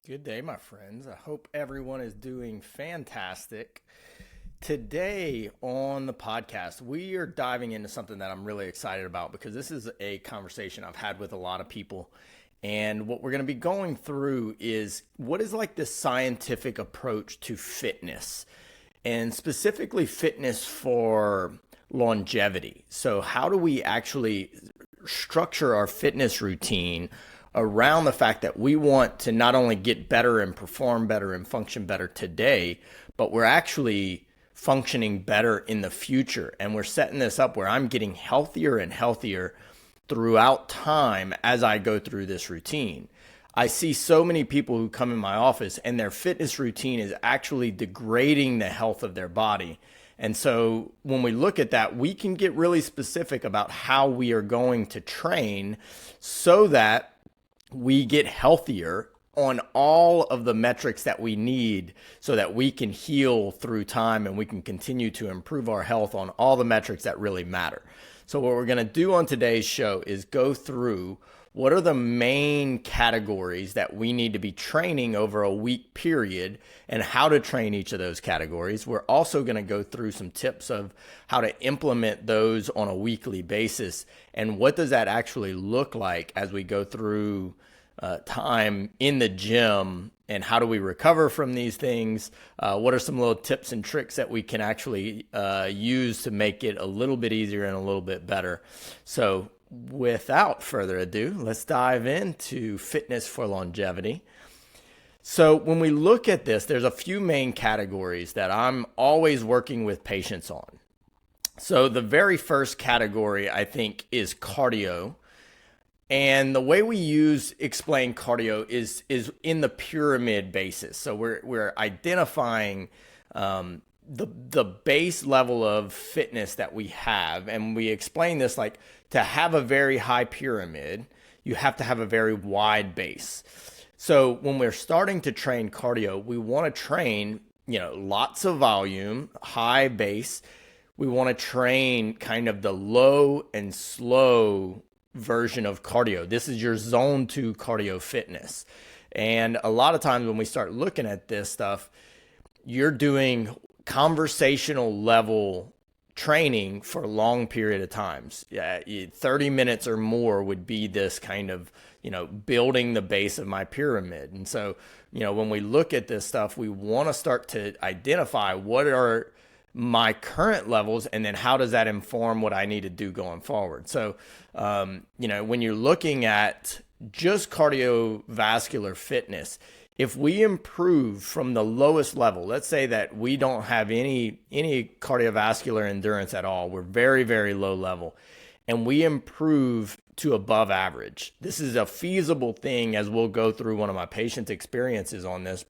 Good day, my friends. I hope everyone is doing fantastic. Today on the podcast, we are diving into something that I'm really excited about because this is a conversation I've had with a lot of people. And what we're going to be going through is what is like the scientific approach to fitness and specifically fitness for longevity. So, how do we actually structure our fitness routine around the fact that we want to not only get better and perform better and function better today, but we're actually functioning better in the future. And we're setting this up where I'm getting healthier and healthier throughout time as I go through this routine. I see so many people who come in my office and their fitness routine is actually degrading the health of their body. And so when we look at that, we can get really specific about how we are going to train so that we get healthier on all of the metrics that we need so that we can heal through time and we can continue to improve our health on all the metrics that really matter. So what we're going to do on today's show is go through what are the main categories that we need to be training over a week period and how to train each of those categories. We're also going to go through some tips of how to implement those on a weekly basis and what does that actually look like as we go through time in the gym and how do we recover from these things? What are some little tips and tricks that we can actually use to make it a little bit easier and a little bit better? So without further ado, let's dive into fitness for longevity. So when we look at this, there's a few main categories that I'm always working with patients on. So the very first category, I think, is cardio. And the way we explain cardio is in the pyramid basis. So we're identifying the base level of fitness that we have, and we explain this like to have a very high pyramid, you have to have a very wide base. So when we're starting to train cardio, we want to train, lots of volume, high base. We want to train kind of the low and slow version of cardio. This is your zone 2 cardio fitness. And a lot of times when we start looking at this stuff, you're doing conversational level training for a long period of times. 30 minutes or more would be this kind of, building the base of my pyramid. And so, when we look at this stuff, we want to start to identify what are my current levels, and then how does that inform what I need to do going forward? So, when you're looking at just cardiovascular fitness, if we improve from the lowest level, let's say that we don't have any cardiovascular endurance at all, we're very, very low level, and we improve to above average. This is a feasible thing, as we'll go through one of my patients' experiences on this.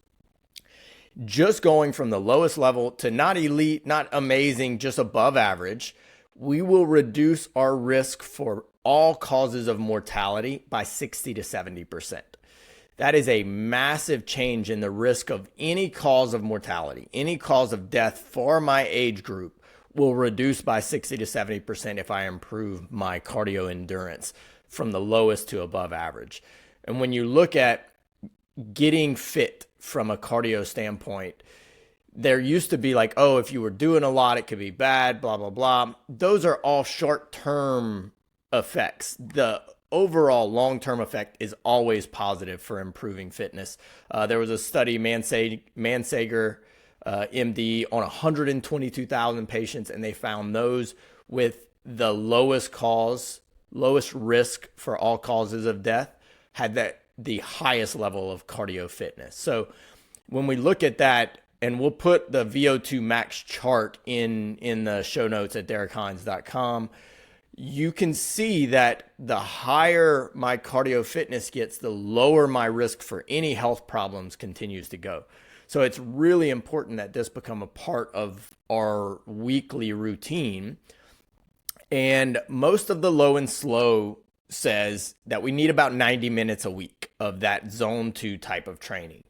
Just going from the lowest level to not elite, not amazing, just above average, we will reduce our risk for all causes of mortality by 60 to 70%. That is a massive change in the risk of any cause of mortality. Any cause of death for my age group will reduce by 60 to 70% if I improve my cardio endurance from the lowest to above average. And when you look at getting fit from a cardio standpoint, there used to be like, oh, if you were doing a lot, it could be bad, blah, blah, blah. Those are all short-term effects. The overall long-term effect is always positive for improving fitness. There was a study, Mansager, MD, on 122,000 patients, and they found those with the lowest risk for all causes of death had the highest level of cardio fitness. So when we look at that, and we'll put the VO2 max chart in the show notes at DerekHines.com, you can see that the higher my cardio fitness gets, the lower my risk for any health problems continues to go. So it's really important that this become a part of our weekly routine. And most of the low and slow says that we need about 90 minutes a week of that zone 2 type of training.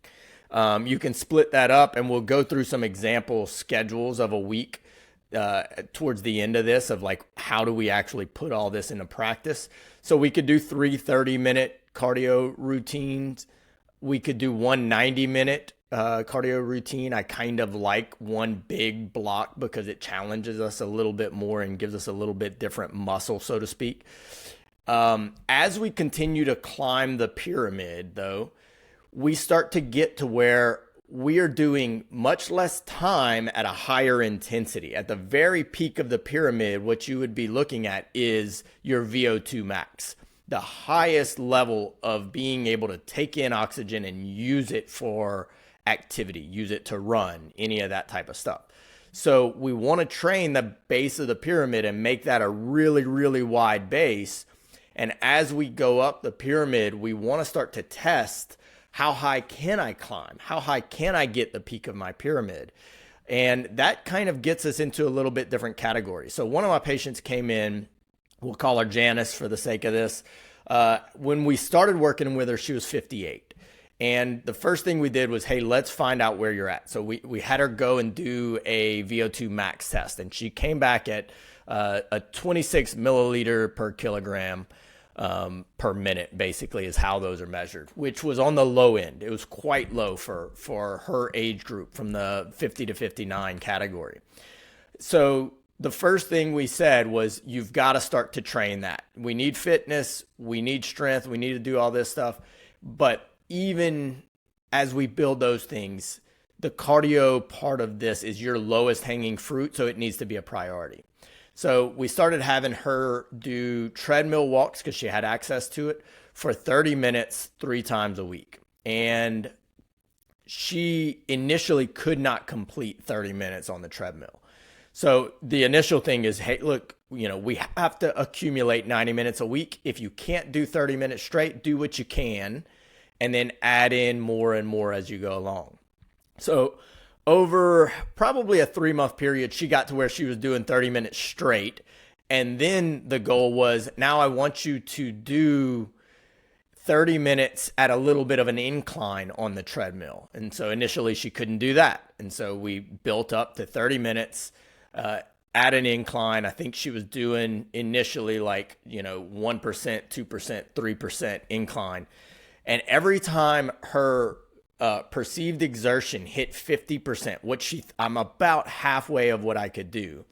You can split that up, and we'll go through some example schedules of a week towards the end of this, of like, how do we actually put all this into practice? So we could do 3 30-minute cardio routines we could do one 90-minute cardio routine. I kind of like one big block because it challenges us a little bit more and gives us a little bit different muscle, so to speak. As we continue to climb the pyramid, though, we start to get to where we are doing much less time at a higher intensity. At the very peak of the pyramid, what you would be looking at is your VO2 max, the highest level of being able to take in oxygen and use it for activity, use it to run, any of that type of stuff. So we want to train the base of the pyramid and make that a really, really wide base. And as we go up the pyramid, we want to start to test, how high can I climb? How high can I get the peak of my pyramid? And that kind of gets us into a little bit different category. So one of my patients came in, we'll call her Janice for the sake of this. When we started working with her, she was 58. And the first thing we did was, hey, let's find out where you're at. So we had her go and do a VO2 max test. And she came back at a 26 milliliter per kilogram per minute, basically, is how those are measured, which was on the low end. It was quite low for her age group, from the 50 to 59 category. So the first thing we said was, you've got to start to train that. We need fitness, we need strength, we need to do all this stuff. But even as we build those things, the cardio part of this is your lowest hanging fruit, so it needs to be a priority. So we started having her do treadmill walks, because she had access to it, for 30 minutes, 3 times a week. And she initially could not complete 30 minutes on the treadmill. So the initial thing is, hey, look, we have to accumulate 90 minutes a week. If you can't do 30 minutes straight, do what you can, and then add in more and more as you go along. So over probably a 3-month period, she got to where she was doing 30 minutes straight. And then the goal was, now I want you to do 30 minutes at a little bit of an incline on the treadmill. And so initially she couldn't do that. And so we built up to 30 minutes at an incline. I think she was doing initially 1%, 2%, 3% incline. And every time her perceived exertion hit 50%, I'm about halfway of what I could do,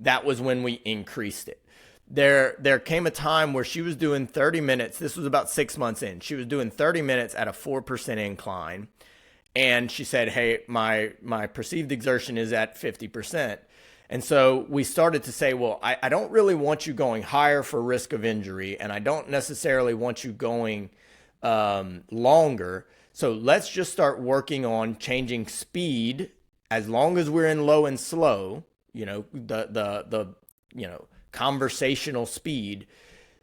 that was when we increased it. There came a time where she was doing 30 minutes. This was about 6 months in. She was doing 30 minutes at a 4% incline. And she said, hey, my perceived exertion is at 50%. And so we started to say, well, I don't really want you going higher for risk of injury, and I don't necessarily want you going longer. So let's just start working on changing speed. As long as we're in low and slow, the conversational speed,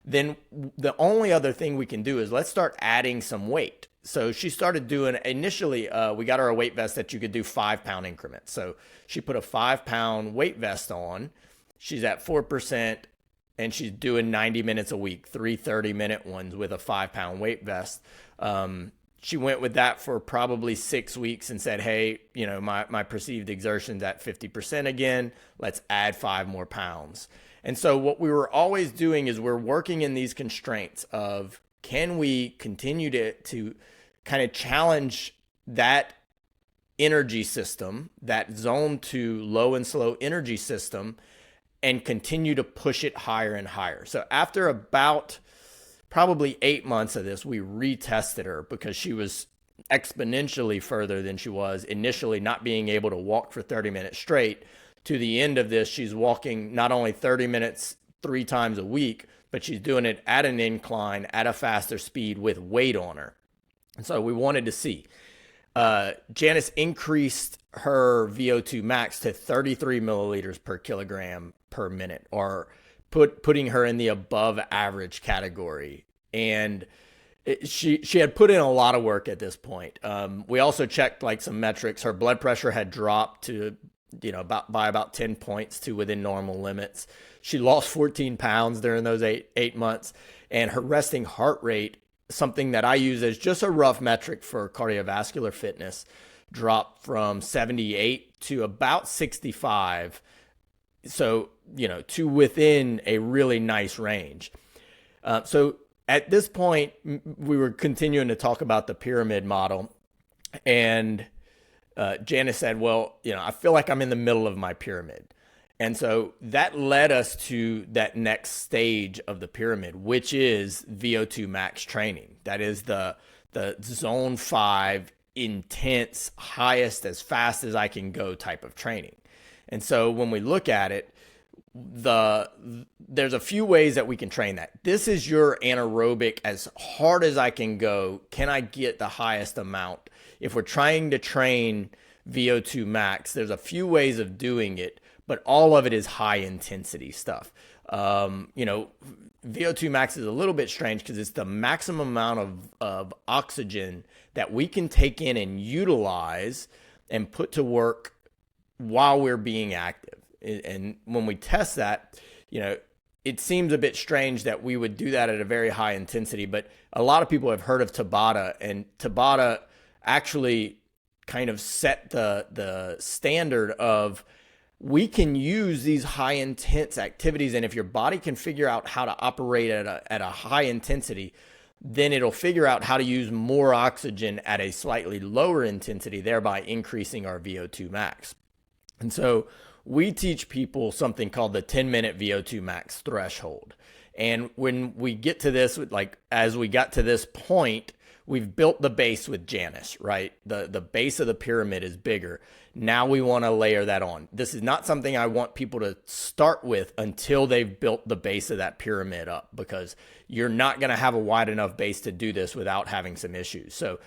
then the only other thing we can do is let's start adding some weight. So she started doing, initially, we got her a weight vest that you could do 5-pound increments. So she put a 5-pound weight vest on. She's at 4%, and she's doing 90 minutes a week, 3 30-minute ones with a 5-pound weight vest. She went with that for probably 6 weeks and said, hey, my perceived exertion's at 50% again. Let's add 5 more pounds. And so what we were always doing is we're working in these constraints of, can we continue to kind of challenge that energy system, that zone 2 low and slow energy system, and continue to push it higher and higher. So after about probably 8 months of this, we retested her because she was exponentially further than she was initially, not being able to walk for 30 minutes straight. To the end of this, she's walking not only 30 minutes 3 times a week, but she's doing it at an incline at a faster speed with weight on her. And so we wanted to see. Janice increased her VO2 max to 33 milliliters per kilogram per minute, or putting her in the above average category. And she had put in a lot of work at this point. We also checked some metrics. Her blood pressure had dropped to by about 10 points to within normal limits. She lost 14 pounds during those eight months, and her resting heart rate, something that I use as just a rough metric for cardiovascular fitness, dropped from 78 to about 65. So, to within a really nice range. So at this point, we were continuing to talk about the pyramid model, and Janice said, well, I feel like I'm in the middle of my pyramid. And so that led us to that next stage of the pyramid, which is VO2 max training. That is the zone 5 intense, highest, as fast as I can go type of training. And so when we look at it, there's a few ways that we can train that. This is your anaerobic, as hard as I can go. Can I get the highest amount? If we're trying to train VO2 max, there's a few ways of doing it, but all of it is high intensity stuff. VO2 max is a little bit strange because it's the maximum amount of oxygen that we can take in and utilize and put to work while we're being active. And when we test that, it seems a bit strange that we would do that at a very high intensity, but a lot of people have heard of Tabata, and Tabata actually kind of set the standard of, we can use these high intense activities, and if your body can figure out how to operate at a high intensity, then it'll figure out how to use more oxygen at a slightly lower intensity, thereby increasing our VO2 max. And so we teach people something called the 10-minute VO2 max threshold. And when we get to this, as we got to this point, we've built the base with Janice, right? The base of the pyramid is bigger. Now we want to layer that on. This is not something I want people to start with until they've built the base of that pyramid up, because you're not going to have a wide enough base to do this without having some issues. So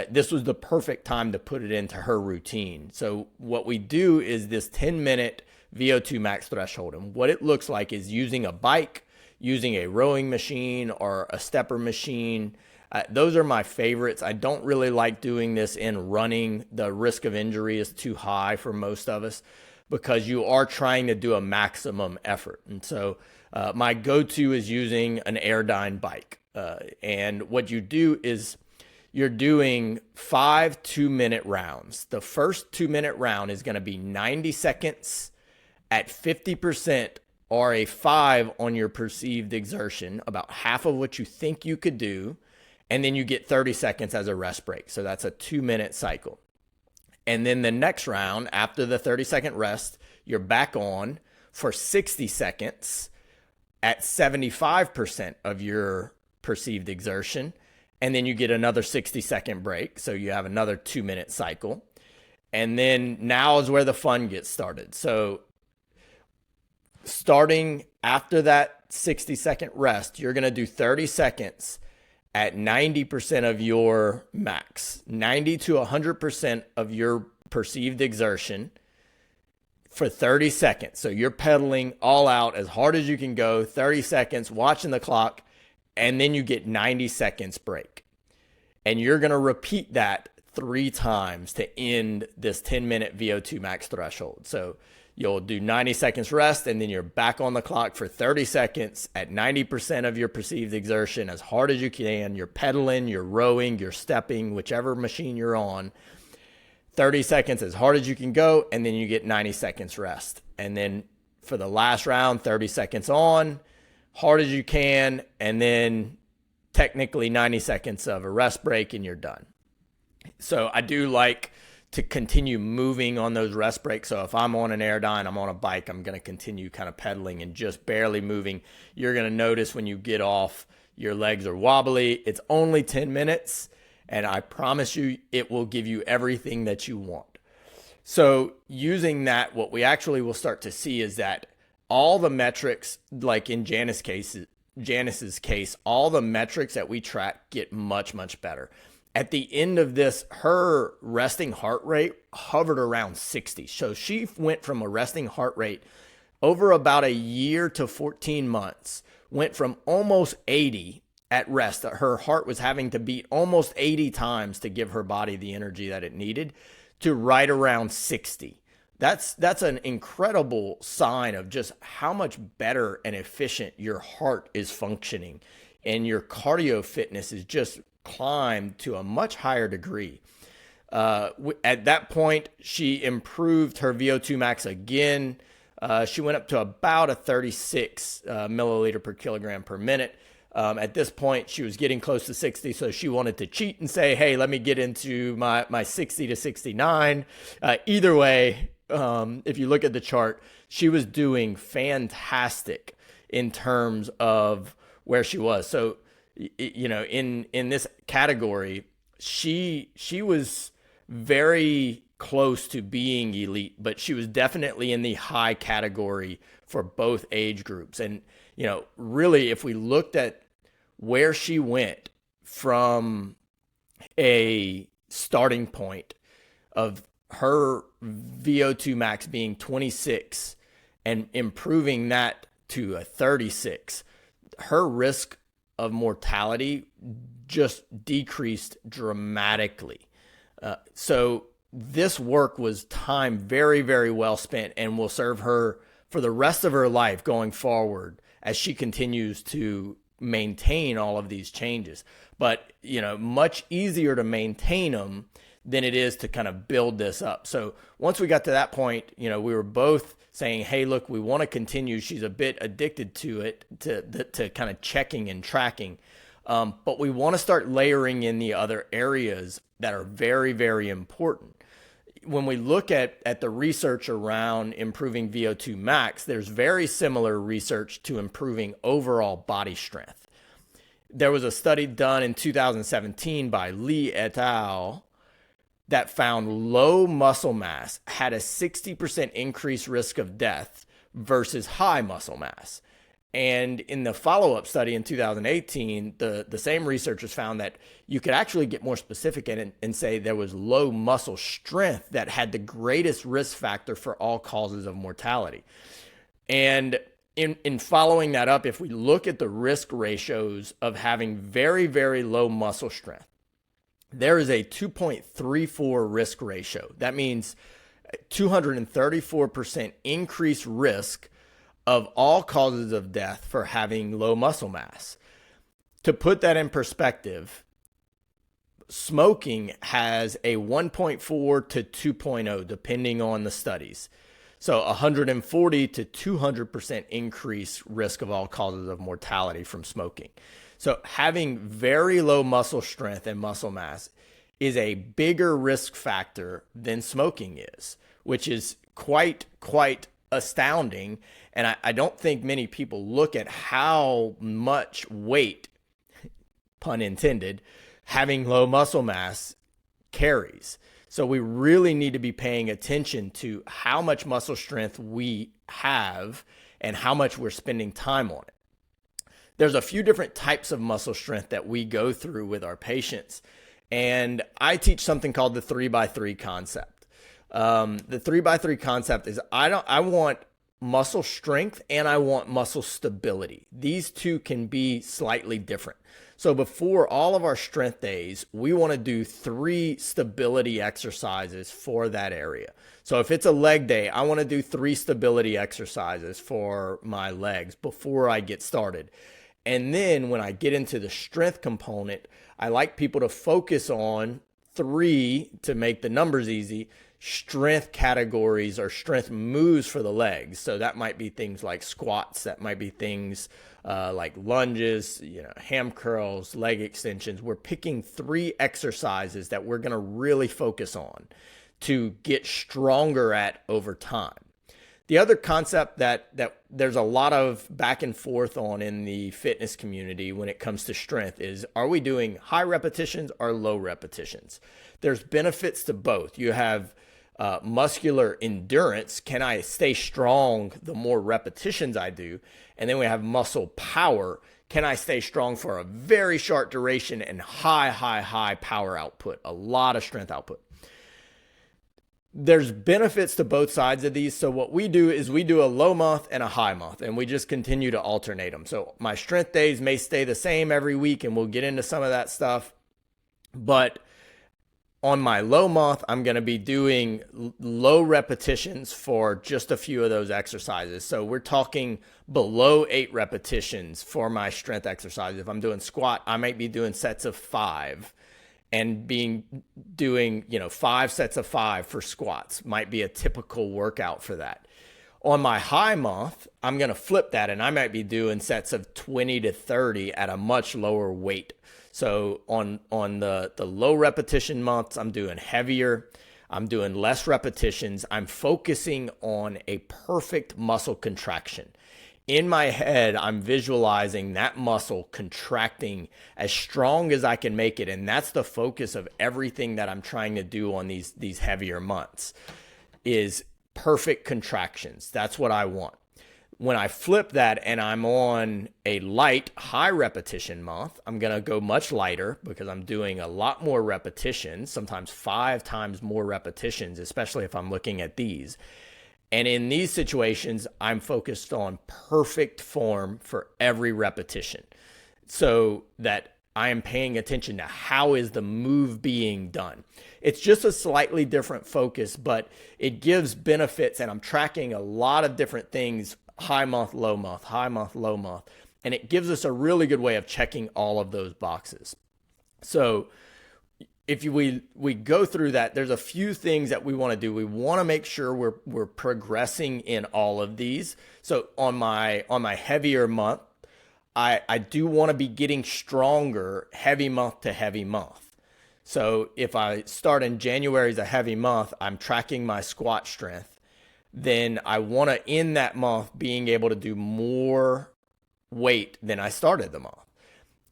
this was the perfect time to put it into her routine. So what we do is this 10-minute VO2 max threshold. And what it looks like is using a bike, using a rowing machine or a stepper machine. Those are my favorites. I don't really like doing this in running. The risk of injury is too high for most of us because you are trying to do a maximum effort. And so my go-to is using an Airdyne bike. And what you do is you're doing 5 2-minute rounds. The first 2-minute round is going to be 90 seconds at 50% or a 5 on your perceived exertion, about half of what you think you could do. And then you get 30 seconds as a rest break. So that's a 2-minute cycle. And then the next round, after the 30-second rest, you're back on for 60 seconds at 75% of your perceived exertion. And then you get another 60-second break. So you have another 2-minute cycle. And then now is where the fun gets started. So starting after that 60-second rest, you're going to do 30 seconds at 90% of your max, 90 to 100% of your perceived exertion for 30 seconds. So you're pedaling all out as hard as you can go, 30 seconds, watching the clock, and then you get 90 seconds break. And you're going to repeat that 3 times to end this 10-minute VO2 max threshold. So you'll do 90 seconds rest, and then you're back on the clock for 30 seconds at 90% of your perceived exertion as hard as you can. You're pedaling, you're rowing, you're stepping, whichever machine you're on. 30 seconds as hard as you can go, and then you get 90 seconds rest. And then for the last round, 30 seconds on, hard as you can, and then technically 90 seconds of a rest break, and you're done. So I do like to continue moving on those rest breaks. So if I'm on an Airdyne, I'm on a bike, I'm going to continue kind of pedaling and just barely moving. You're going to notice when you get off, your legs are wobbly. It's only 10 minutes, and I promise you it will give you everything that you want. So using that, what we actually will start to see is that all the metrics, like in Janice's case, all the metrics that we track get much, much better. At the end of this, her resting heart rate hovered around 60. So she went from a resting heart rate over about a year to 14 months, went from almost 80 at rest. Her heart was having to beat almost 80 times to give her body the energy that it needed, to right around 60. That's an incredible sign of just how much better and efficient your heart is functioning, and your cardio fitness is just climbed to a much higher degree. At that point, she improved her VO2 max again. She went up to about a 36 milliliter per kilogram per minute. At this point, she was getting close to 60, so she wanted to cheat and say, hey, let me get into my 60 to 69. Either way, if you look at the chart, she was doing fantastic in terms of where she was. So, in this category, she was very close to being elite, but she was definitely in the high category for both age groups. And, really, if we looked at where she went from a starting point of her VO2 max being 26 and improving that to a 36, her risk of mortality just decreased dramatically. So this work was time very, very well spent and will serve her for the rest of her life going forward as she continues to maintain all of these changes. But, much easier to maintain them than it is to kind of build this up. So once we got to that point, we were both saying, hey, look, we want to continue. She's a bit addicted to it, to kind of checking and tracking. But we want to start layering in the other areas that are very, very important. When we look at the research around improving VO2 max, there's very similar research to improving overall body strength. There was a study done in 2017 by Lee et al. That found low muscle mass had a 60% increased risk of death versus high muscle mass. And in the follow-up study in 2018, the same researchers found that you could actually get more specific and say there was low muscle strength that had the greatest risk factor for all causes of mortality. And in following that up, if we look at the risk ratios of having very, very low muscle strength, there is a 2.34 risk ratio. That means 234% increased risk of all causes of death for having low muscle mass. To put that in perspective, smoking has a 1.4 to 2.0, depending on the studies. So 140 to 200% increased risk of all causes of mortality from smoking. So having very low muscle strength and muscle mass is a bigger risk factor than smoking is, which is quite astounding. And I don't think many people look at how much weight, pun intended, having low muscle mass carries. So we really need to be paying attention to how much muscle strength we have and how much we're spending time on it. There's a few different types of muscle strength that we go through with our patients. And I teach something called the 3x3 concept. The 3x3 concept is I want muscle strength and I want muscle stability. These two can be slightly different. So before all of our strength days, we want to do 3 stability exercises for that area. So if it's a leg day, I want to do 3 stability exercises for my legs before I get started. And then when I get into the strength component, I like people to focus on 3, to make the numbers easy, strength categories or strength moves for the legs. So that might be things like squats. That might be things like lunges, ham curls, leg extensions. We're picking 3 exercises that we're going to really focus on to get stronger at over time. The other concept that there's a lot of back and forth on in the fitness community when it comes to strength is, are we doing high repetitions or low repetitions? There's benefits to both. You have muscular endurance. Can I stay strong the more repetitions I do? And then we have muscle power. Can I stay strong for a very short duration and high power output, a lot of strength output? There's benefits to both sides of these. So what we do is we do a low month and a high month, and we just continue to alternate them. So my strength days may stay the same every week, and we'll get into some of that stuff. But on my low month, I'm going to be doing low repetitions for just a few of those exercises. So we're talking below 8 repetitions for my strength exercises. If I'm doing squat, I might be doing sets of 5. And doing 5 sets of 5 for squats might be a typical workout for that. On my high month, I'm going to flip that, and I might be doing sets of 20 to 30 at a much lower weight. So on the low repetition months, I'm doing heavier. I'm doing less repetitions. I'm focusing on a perfect muscle contraction. In my head, I'm visualizing that muscle contracting as strong as I can make it. And that's the focus of everything that I'm trying to do on these heavier months, is perfect contractions. That's what I want. When I flip that and I'm on a light, high repetition month, I'm going to go much lighter because I'm doing a lot more repetitions, sometimes 5 times more repetitions, especially if I'm looking at these. And in these situations, I'm focused on perfect form for every repetition, so that I am paying attention to how is the move being done. It's just a slightly different focus, but it gives benefits, and I'm tracking a lot of different things: high month, low month, high month, low month. And it gives us a really good way of checking all of those boxes. So if we go through that, there's a few things that we want to do. We want to make sure we're progressing in all of these. So on my heavier month, I do want to be getting stronger heavy month to heavy month. So if I start in January as a heavy month, I'm tracking my squat strength. Then I want to end that month being able to do more weight than I started the month.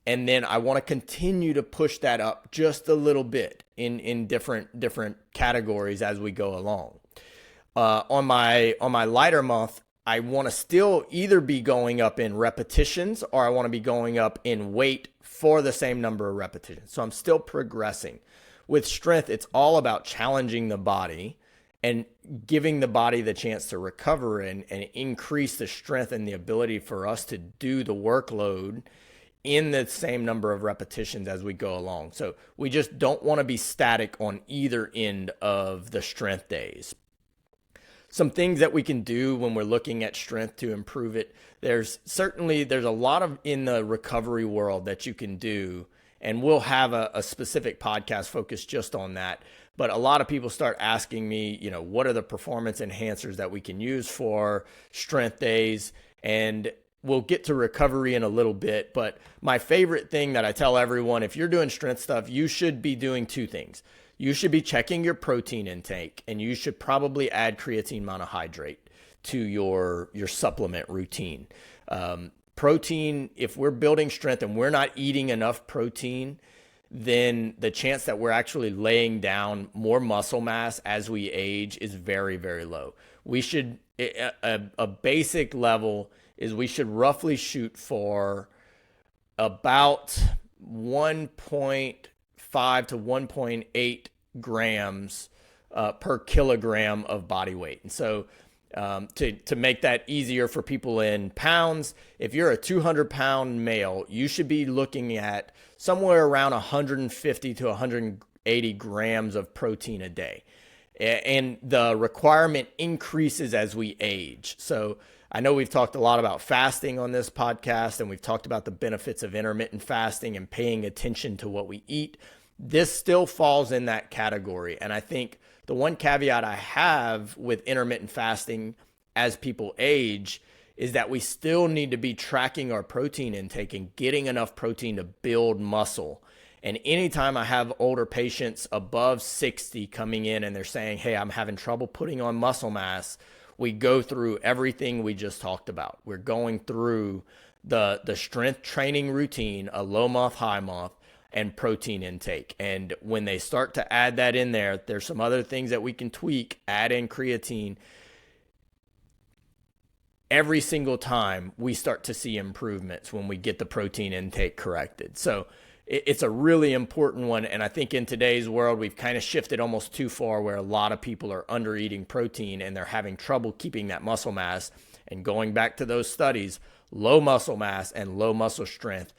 And then I want to continue to push that up just a little bit in different categories as we go along. On my lighter month, I want to still either be going up in repetitions, or I want to be going up in weight for the same number of repetitions. So I'm still progressing. With strength, it's all about challenging the body and giving the body the chance to recover and increase the strength and the ability for us to do the workload in the same number of repetitions as we go along. So we just don't want to be static on either end of the strength days. Some things that we can do when we're looking at strength to improve it, there's a lot of in the recovery world that you can do, and we'll have a specific podcast focused just on that. But a lot of people start asking me, what are the performance enhancers that we can use for strength days? And we'll get to recovery in a little bit. But my favorite thing that I tell everyone, if you're doing strength stuff, you should be doing 2 things. You should be checking your protein intake, and you should probably add creatine monohydrate to your supplement routine. Protein, if we're building strength and we're not eating enough protein, then the chance that we're actually laying down more muscle mass as we age is very, very low. We should, a basic level is we should roughly shoot for about 1.5 to 1.8 grams per kilogram of body weight. And so to make that easier for people in pounds, if you're a 200-pound male, you should be looking at somewhere around 150 to 180 grams of protein a day. And the requirement increases as we age. So I know we've talked a lot about fasting on this podcast, and we've talked about the benefits of intermittent fasting and paying attention to what we eat. This still falls in that category. And I think the one caveat I have with intermittent fasting as people age is that we still need to be tracking our protein intake and getting enough protein to build muscle. And anytime I have older patients above 60 coming in and they're saying, hey, I'm having trouble putting on muscle mass, we go through everything we just talked about. We're going through the strength training routine, a low month, high month, and protein intake. And when they start to add that in there, there's some other things that we can tweak, add in creatine. Every single time we start to see improvements when we get the protein intake corrected. So it's a really important one. And I think in today's world, we've kind of shifted almost too far where a lot of people are under eating protein and they're having trouble keeping that muscle mass. And going back to those studies, low muscle mass and low muscle strength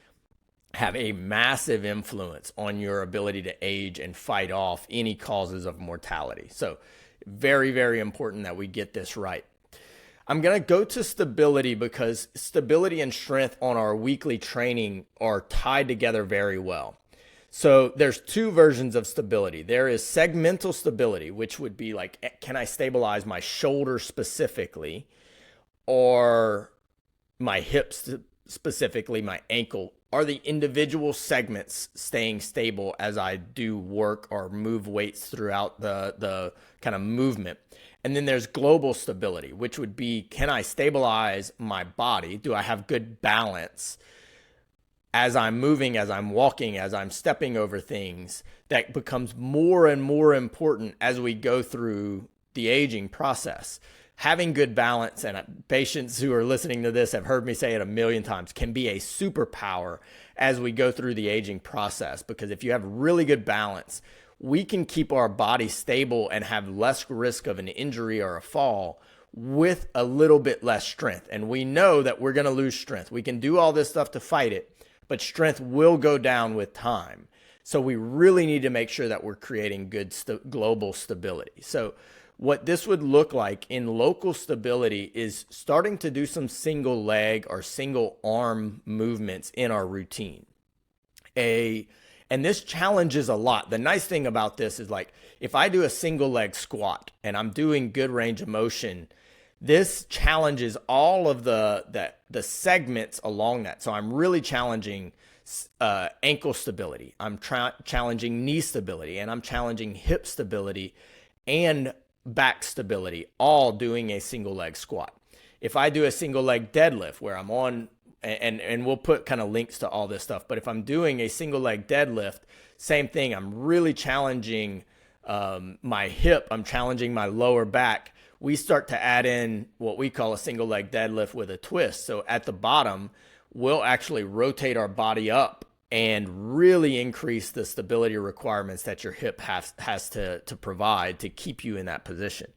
have a massive influence on your ability to age and fight off any causes of mortality. So very, very important that we get this right. I'm going to go to stability because stability and strength on our weekly training are tied together very well. So there's 2 versions of stability. There is segmental stability, which would be like, can I stabilize my shoulder specifically? or my hips, specifically my ankle, are the individual segments staying stable as I do work or move weights throughout the kind of movement? And then there's global stability, which would be, can I stabilize my body? Do I have good balance as I'm moving, as I'm walking, as I'm stepping over things? That becomes more and more important as we go through the aging process. Having good balance, and patients who are listening to this have heard me say it a million times, can be a superpower as we go through the aging process. Because if you have really good balance, we can keep our body stable and have less risk of an injury or a fall with a little bit less strength. And we know that we're going to lose strength. We can do all this stuff to fight it, but strength will go down with time. So we really need to make sure that we're creating good global stability. So what this would look like in local stability is starting to do some single leg or single arm movements in our routine. And this challenges a lot. The nice thing about this is, like, if I do a single leg squat and I'm doing good range of motion, this challenges all of the segments along that. So I'm really challenging ankle stability. I'm challenging knee stability, and I'm challenging hip stability and back stability, all doing a single leg squat. If I do a single leg deadlift where I'm on, and we'll put kind of links to all this stuff, but if I'm doing a single leg deadlift, same thing. I'm really challenging my hip. I'm challenging my lower back. We start to add in what we call a single leg deadlift with a twist. So at the bottom, we'll actually rotate our body up and really increase the stability requirements that your hip has to provide to keep you in that position.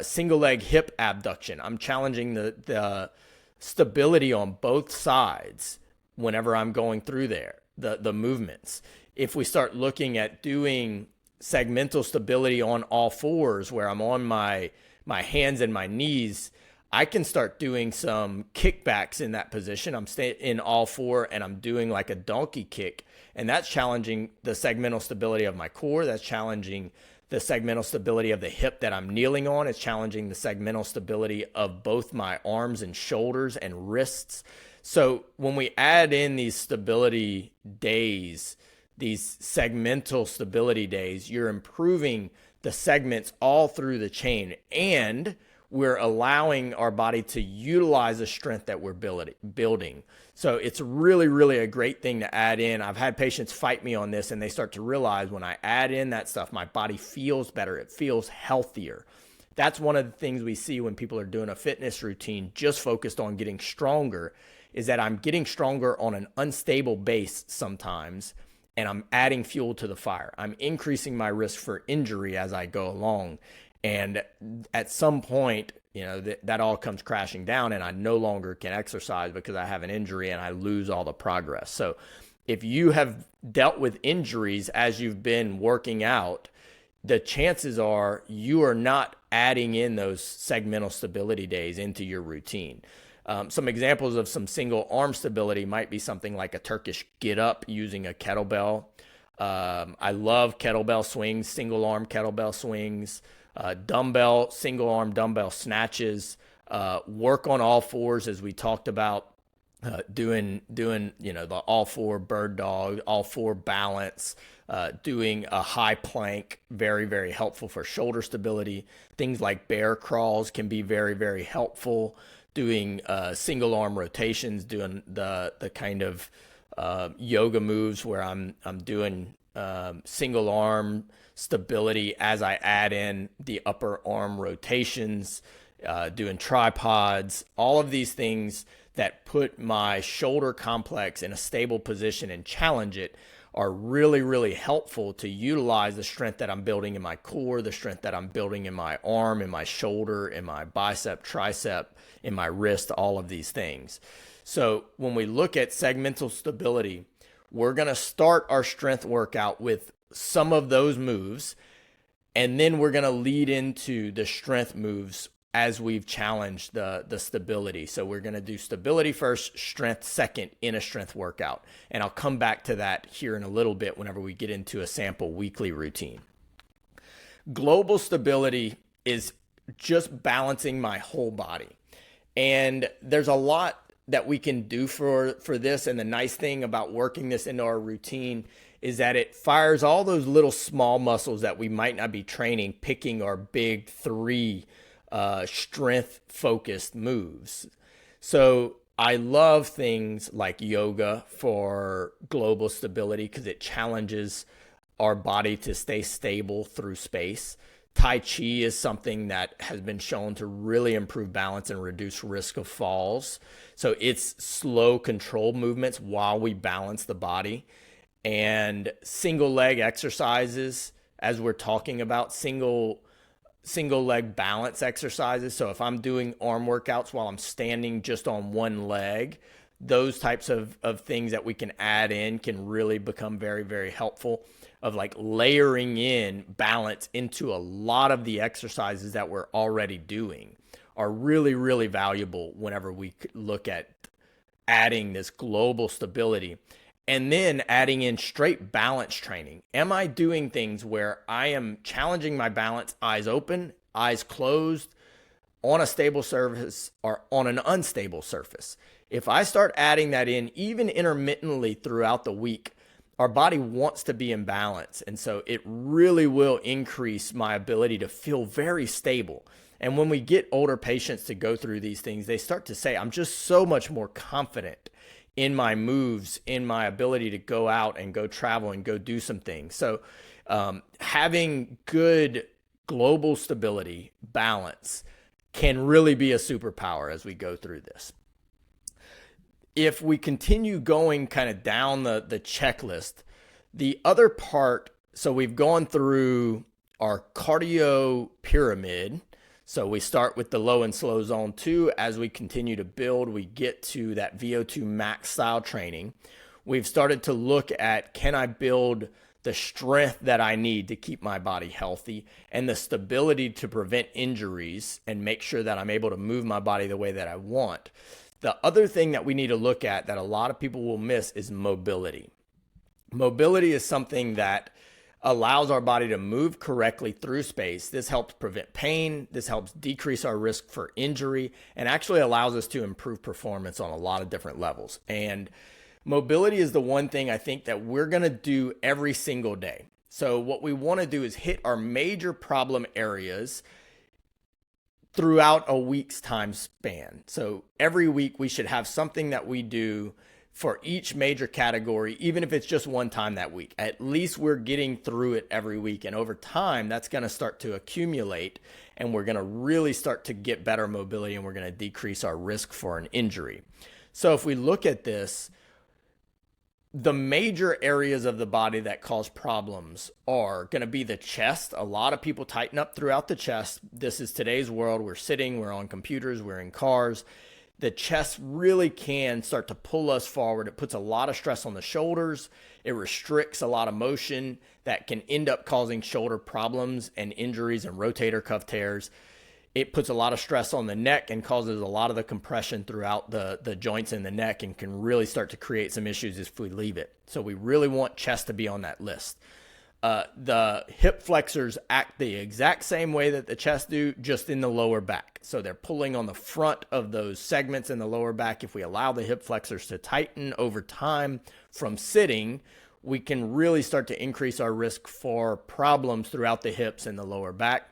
Single leg hip abduction. I'm challenging the stability on both sides whenever I'm going through there, the movements. If we start looking at doing segmental stability on all fours, where I'm on my hands and my knees, I can start doing some kickbacks in that position. I'm staying in all four and I'm doing like a donkey kick. And that's challenging the segmental stability of my core. That's challenging the segmental stability of the hip that I'm kneeling on. It's challenging the segmental stability of both my arms and shoulders and wrists. So when we add in these stability days, these segmental stability days, you're improving the segments all through the chain, and we're allowing our body to utilize the strength that we're building. So it's really, really a great thing to add in. I've had patients fight me on this, and they start to realize when I add in that stuff, my body feels better. It feels healthier. That's one of the things we see when people are doing a fitness routine just focused on getting stronger, is that I'm getting stronger on an unstable base sometimes, and I'm adding fuel to the fire. I'm increasing my risk for injury as I go along. And at some point, that all comes crashing down, and I no longer can exercise because I have an injury and I lose all the progress. So if you have dealt with injuries as you've been working out, the chances are you are not adding in those segmental stability days into your routine. Some examples of some single arm stability might be something like a Turkish get up using a kettlebell. I love kettlebell swings, single arm kettlebell swings. Single arm dumbbell snatches, work on all fours, as we talked about, doing the all four bird dog, all four balance, doing a high plank, very, very helpful for shoulder stability. Things like bear crawls can be very, very helpful. Doing single arm rotations, doing the kind of yoga moves where I'm doing single arm stability as I add in the upper arm rotations, doing tripods, all of these things that put my shoulder complex in a stable position and challenge it are really, really helpful to utilize the strength that I'm building in my core, the strength that I'm building in my arm, in my shoulder, in my bicep, tricep, in my wrist, all of these things. So when we look at segmental stability, we're going to start our strength workout with some of those moves, and then we're going to lead into the strength moves as we've challenged the stability. So we're going to do stability first, strength second in a strength workout. And I'll come back to that here in a little bit whenever we get into a sample weekly routine. Global stability is just balancing my whole body. And there's a lot that we can do for this. And the nice thing about working this into our routine is that it fires all those little small muscles that we might not be training, picking our big three strength focused moves. So I love things like yoga for global stability because it challenges our body to stay stable through space. Tai Chi is something that has been shown to really improve balance and reduce risk of falls. So it's slow, controlled movements while we balance the body. And single leg exercises, as we're talking about, single leg balance exercises. So if I'm doing arm workouts while I'm standing just on one leg, those types of things that we can add in can really become very, very helpful, of like layering in balance into a lot of the exercises that we're already doing are really, really valuable whenever we look at adding this global stability. And then adding in straight balance training. Am I doing things where I am challenging my balance, eyes open, eyes closed, on a stable surface or on an unstable surface? If I start adding that in, even intermittently throughout the week, our body wants to be in balance. And so it really will increase my ability to feel very stable. And when we get older patients to go through these things, they start to say, I'm just so much more confident in my moves, in my ability to go out and go travel and go do some things. So having good global stability, balance, can really be a superpower as we go through this. If we continue going kind of down the checklist, the other part, so we've gone through our cardio pyramid. So we start with the low and slow zone 2. As we continue to build, we get to that VO2 max style training. We've started to look at, can I build the strength that I need to keep my body healthy and the stability to prevent injuries and make sure that I'm able to move my body the way that I want. The other thing that we need to look at that a lot of people will miss is mobility. Mobility is something that allows our body to move correctly through space. This helps prevent pain. This helps decrease our risk for injury and actually allows us to improve performance on a lot of different levels. And mobility is the one thing I think that we're going to do every single day. So what we want to do is hit our major problem areas throughout a week's time span. So every week we should have something that we do for each major category, even if it's just one time that week. At least we're getting through it every week. And over time, that's going to start to accumulate and we're going to really start to get better mobility and we're going to decrease our risk for an injury. So if we look at this, the major areas of the body that cause problems are going to be the chest. A lot of people tighten up throughout the chest. This is today's world. We're sitting, we're on computers, we're in cars. The chest really can start to pull us forward. It puts a lot of stress on the shoulders. It restricts a lot of motion that can end up causing shoulder problems and injuries and rotator cuff tears. It puts a lot of stress on the neck and causes a lot of the compression throughout the joints in the neck and can really start to create some issues if we leave it. So we really want chest to be on that list. The hip flexors act the exact same way that the chest do, just in the lower back. So they're pulling on the front of those segments in the lower back. If we allow the hip flexors to tighten over time from sitting, we can really start to increase our risk for problems throughout the hips and the lower back.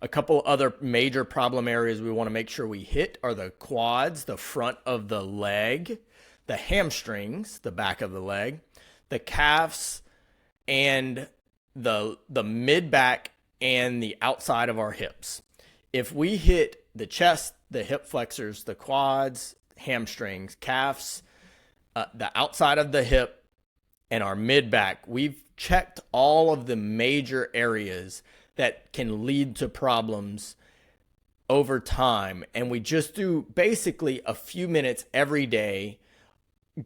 A couple other major problem areas we want to make sure we hit are the quads, the front of the leg, the hamstrings, the back of the leg, the calves, and the mid back and the outside of our hips. If we hit the chest, the hip flexors, the quads, hamstrings, calves, the outside of the hip, and our mid back, we've checked all of the major areas that can lead to problems over time. And we just do basically a few minutes every day.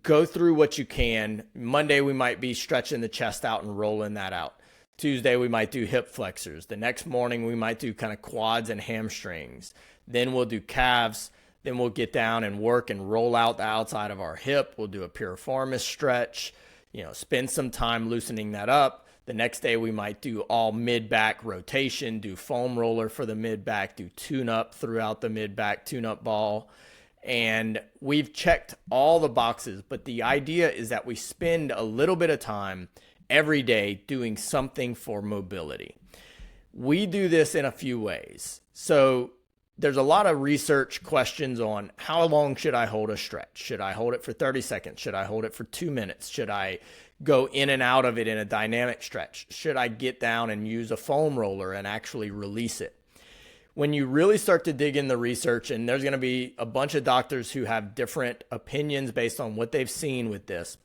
Go through what you can. Monday, we might be stretching the chest out and rolling that out. Tuesday, we might do hip flexors. The next morning, we might do kind of quads and hamstrings. Then we'll do calves. Then we'll get down and work and roll out the outside of our hip. We'll do a piriformis stretch. spend some time loosening that up. The next day we might do all mid-back rotation, do foam roller for the mid-back, do tune-up throughout the mid-back, tune-up ball. And we've checked all the boxes, but the idea is that we spend a little bit of time every day doing something for mobility. We do this in a few ways. So there's a lot of research questions on how long should I hold a stretch? Should I hold it for 30 seconds? Should I hold it for 2 minutes? Should I go in and out of it in a dynamic stretch? Should I get down and use a foam roller and actually release it? When you really start to dig in the research, and there's going to be a bunch of doctors who have different opinions based on what they've seen with this,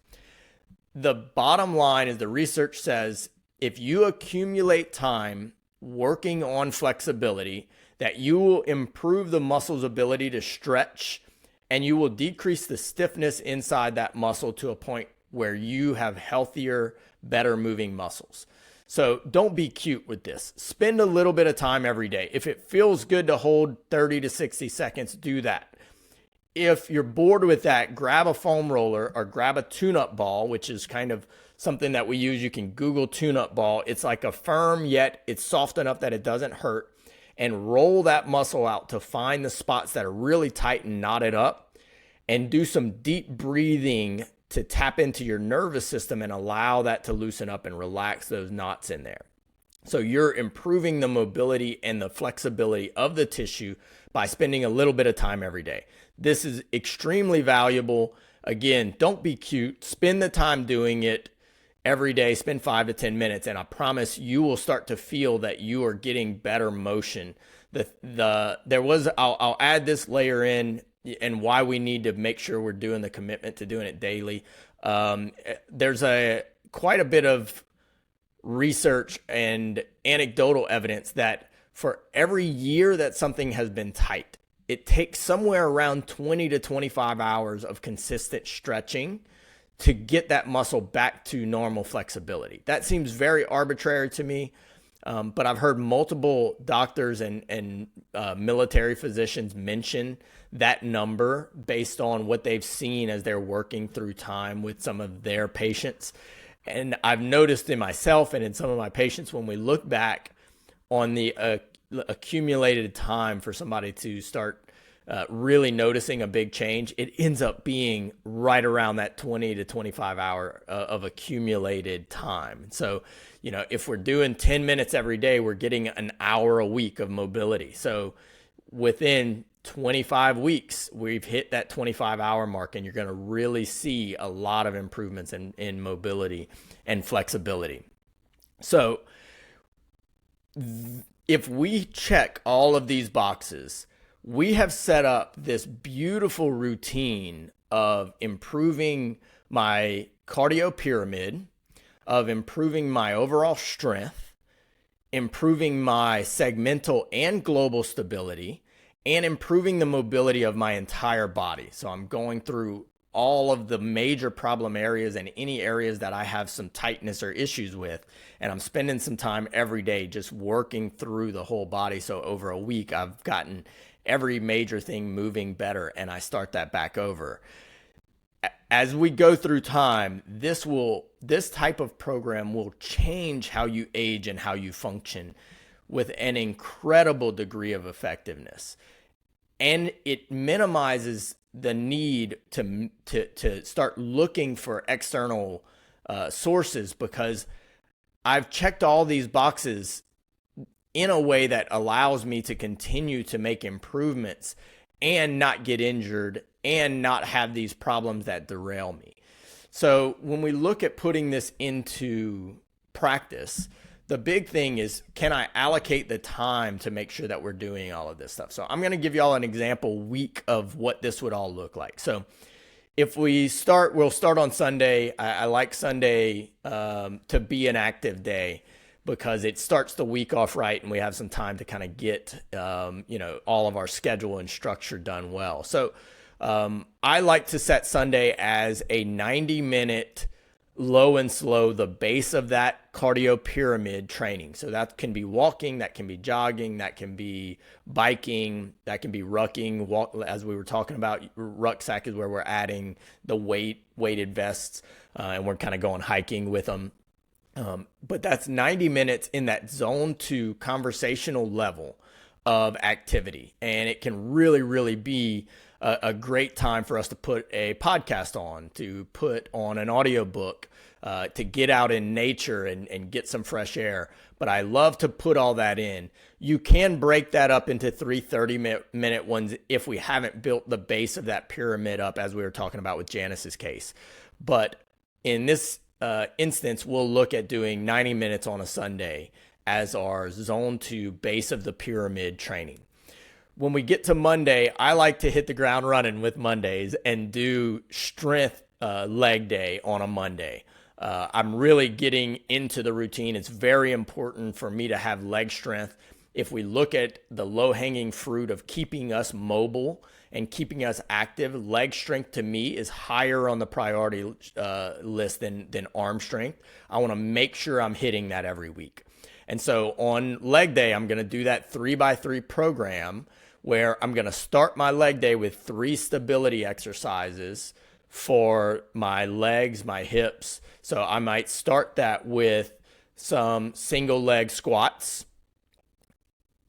the bottom line is the research says if you accumulate time working on flexibility, that you will improve the muscle's ability to stretch, and you will decrease the stiffness inside that muscle to a point where you have healthier, better moving muscles. So don't be cute with this. Spend a little bit of time every day. If it feels good to hold 30 to 60 seconds, do that. If you're bored with that, grab a foam roller or grab a tune-up ball, which is kind of something that we use. You can Google tune-up ball. It's like a firm, yet it's soft enough that it doesn't hurt. And roll that muscle out to find the spots that are really tight and knotted up, and do some deep breathing to tap into your nervous system and allow that to loosen up and relax those knots in there. So you're improving the mobility and the flexibility of the tissue by spending a little bit of time every day. This is extremely valuable. Again, don't be cute. Spend the time doing it every day. Spend 5 to 10 minutes, and I promise you will start to feel that you are getting better motion. I'll add this layer in, and why we need to make sure we're doing the commitment to doing it daily. There's quite a bit of research and anecdotal evidence that for every year that something has been tight, it takes somewhere around 20 to 25 hours of consistent stretching to get that muscle back to normal flexibility. That seems very arbitrary to me, but I've heard multiple doctors and military physicians mention that number based on what they've seen as they're working through time with some of their patients. And I've noticed in myself and in some of my patients, when we look back on the accumulated time for somebody to start really noticing a big change, it ends up being right around that 20 to 25 hour of accumulated time. So, if we're doing 10 minutes every day, we're getting an hour a week of mobility. So within 25 weeks, we've hit that 25-hour mark, and you're going to really see a lot of improvements in mobility and flexibility. So if we check all of these boxes, we have set up this beautiful routine of improving my cardio pyramid, of improving my overall strength, improving my segmental and global stability, and improving the mobility of my entire body. So I'm going through all of the major problem areas and any areas that I have some tightness or issues with. And I'm spending some time every day just working through the whole body. So over a week, I've gotten every major thing moving better, and I start that back over. As we go through time, this type of program will change how you age and how you function with an incredible degree of effectiveness. And it minimizes the need to start looking for external sources, because I've checked all these boxes in a way that allows me to continue to make improvements and not get injured and not have these problems that derail me. So when we look at putting this into practice, the big thing is, can I allocate the time to make sure that we're doing all of this stuff? So I'm going to give you all an example week of what this would all look like. So if we'll start on Sunday. I like Sunday to be an active day, because it starts the week off right, and we have some time to kind of get all of our schedule and structure done well. So I like to set Sunday as a 90-minute low and slow, the base of that cardio pyramid training. So that can be walking, that can be jogging, that can be biking, that can be rucking. As we were talking about, rucksack is where we're adding the weighted vests, and we're kind of going hiking with them. But that's 90 minutes in that zone 2 conversational level of activity. And it can really, really be a great time for us to put a podcast on, to put on an audiobook, to get out in nature and get some fresh air. But I love to put all that in. You can break that up into 3 30-minute ones if we haven't built the base of that pyramid up, as we were talking about with Janice's case. But in this instance, we'll look at doing 90 minutes on a Sunday as our zone 2 base of the pyramid training. When we get to Monday, I like to hit the ground running with Mondays and do strength leg day on a Monday. I'm really getting into the routine. It's very important for me to have leg strength. If we look at the low-hanging fruit of keeping us mobile and keeping us active, leg strength to me is higher on the priority list than arm strength. I want to make sure I'm hitting that every week. And so on leg day, I'm going to do that 3x3 program where I'm going to start my leg day with 3 stability exercises for my legs, my hips. So I might start that with some single leg squats,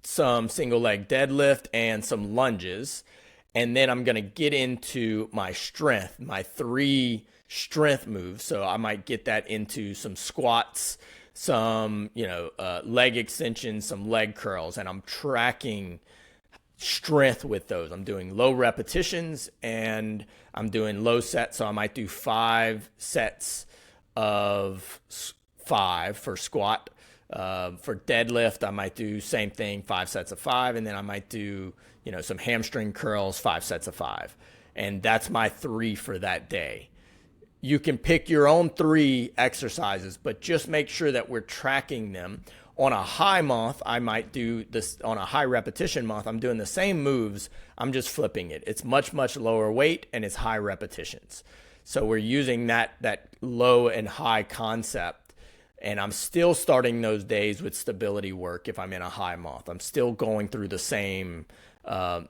some single leg deadlift, and some lunges. And then I'm going to get into my strength, my 3 strength moves. So I might get that into some squats, some, leg extensions, some leg curls, and I'm tracking strength with those. I'm doing low repetitions and I'm doing low sets. So I might do 5 sets of 5 for squat. For deadlift, I might do same thing, 5 sets of 5. And then I might do, some hamstring curls, 5 sets of 5. And that's my 3 for that day. You can pick your own 3 exercises, but just make sure that we're tracking them. On a high month, I might do this. On a high repetition month, I'm doing the same moves. I'm just flipping it. It's much, much lower weight and it's high repetitions. So we're using that low and high concept. And I'm still starting those days with stability work. If I'm in a high month, I'm still going through the same kind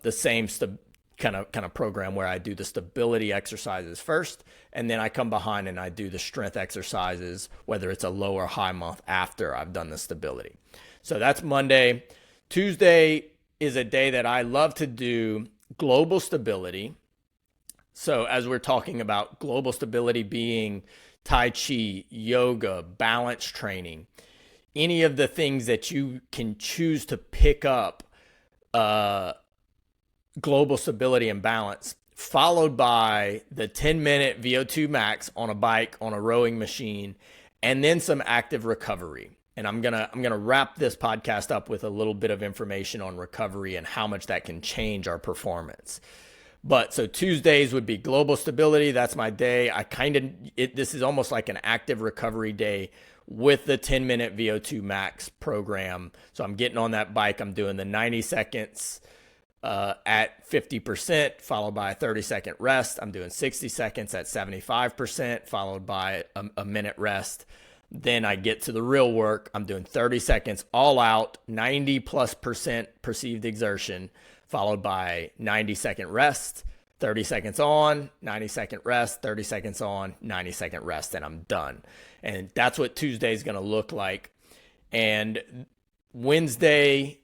of program where I do the stability exercises first, and then I come behind and I do the strength exercises, whether it's a low or high month after I've done the stability. So that's Monday. Tuesday is a day that I love to do global stability. So as we're talking about global stability being Tai Chi, yoga, balance training, any of the things that you can choose to pick up, global stability and balance, followed by the 10-minute VO2 max on a bike, on a rowing machine, and then some active recovery. And I'm gonna wrap this podcast up with a little bit of information on recovery and how much that can change our performance. But so Tuesdays would be global stability. That's my day. This is almost like an active recovery day with the 10-minute VO2 max program. So I'm getting on that bike. I'm doing the 90 seconds at 50%, followed by a 30-second rest. I'm doing 60 seconds at 75%, followed by a minute rest. Then I get to the real work. I'm doing 30 seconds all out, 90+% perceived exertion, followed by 90-second rest, 30 seconds on, 90-second rest, 30 seconds on, 90-second rest, and I'm done. And that's what Tuesday is going to look like. And Wednesday,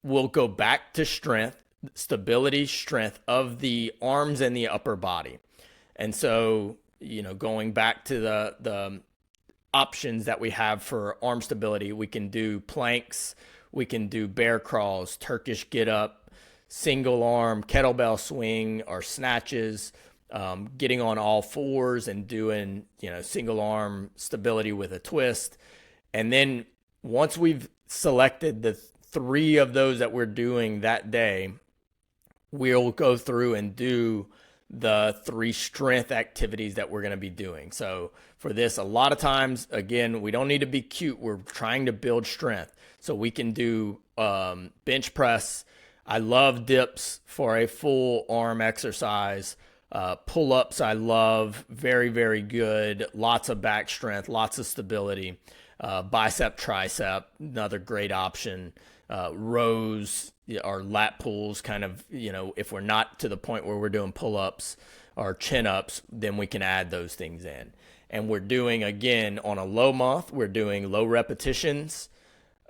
we'll go back to strength, stability, strength of the arms and the upper body. And so, going back to the options that we have for arm stability, we can do planks, we can do bear crawls, Turkish get up, single arm kettlebell swing or snatches, getting on all fours and doing, single arm stability with a twist. And then once we've selected the 3 of those that we're doing that day, we'll go through and do the 3 strength activities that we're going to be doing. So for this, a lot of times, again, we don't need to be cute. We're trying to build strength. So we can do bench press. I love dips for a full arm exercise. Pull-ups I love, very, very good. Lots of back strength, lots of stability. Bicep, tricep, another great option. Rows or lat pulls, kind of, if we're not to the point where we're doing pull-ups or chin-ups, then we can add those things in. And we're doing, again, on a low month, we're doing low repetitions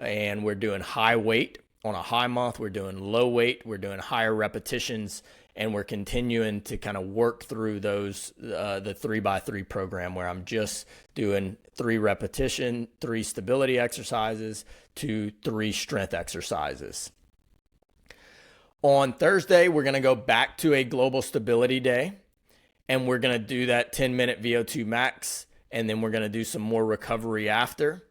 and we're doing high weight. On a high month, we're doing low weight, we're doing higher repetitions, and we're continuing to kind of work through those, the 3x3 program where I'm just doing 3 repetition, 3 stability exercises to 3 strength exercises. On Thursday, we're going to go back to a global stability day, and we're going to do that 10-minute VO2 max, and then we're going to do some more recovery after.